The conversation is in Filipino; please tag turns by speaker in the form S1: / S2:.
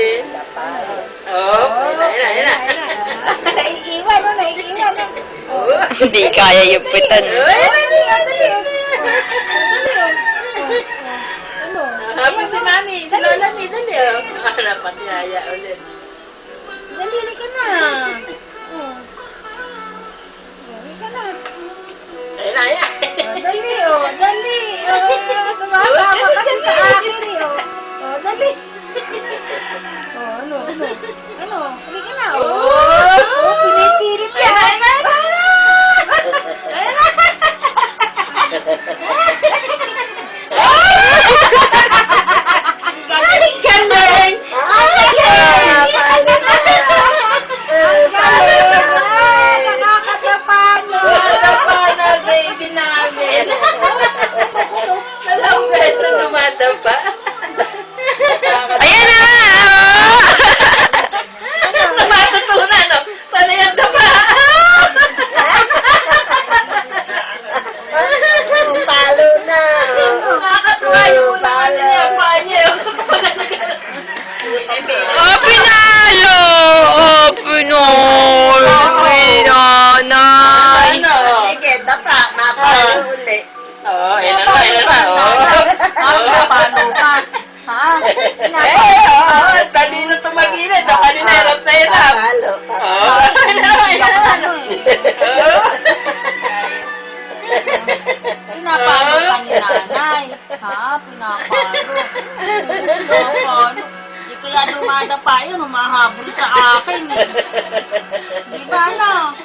S1: din. Oh, yun na.
S2: Naiiwan, no? Naiiwan, no?
S3: Hindi kaya yung putan.
S2: Dali, Ano?
S1: Habang si Mami, si Lola Mi, dali oh. Dapat yaya ulit.
S2: Dali ka na. Dali ka na.
S1: Ayun na, yan.
S2: Dali, oh. Dali. Sumasama kasi sa akin, eh, oh. Dali. Ano? Dali ka na, oh. Pinipilit ka. Galing! Galing! Nakakatapano!
S1: Nakakatapano, baby namin. Dalawang beses na tumatapa.
S3: Ayan na!
S1: Matutunan, no? Paano yung tapa?
S2: Palo na!
S1: Nakakatuwa yung ulo niya, panyo.
S3: Oh, pinalo! Oh, pinalo! Pinanay!
S1: Ano?
S2: Sige, dapa. Mapalo uli.
S1: Oo, yun na ba?
S2: Paano ka? Ha?
S1: Dali na tumagilid. Ang kanina hirap sa hirap.
S2: Palo.
S1: Oo.
S2: Pinapalo ka ni nanay. Ha? Pinapalo. Pinapalo. Di kaya dumadapa yun, humahabol sa akin eh. Di ba na?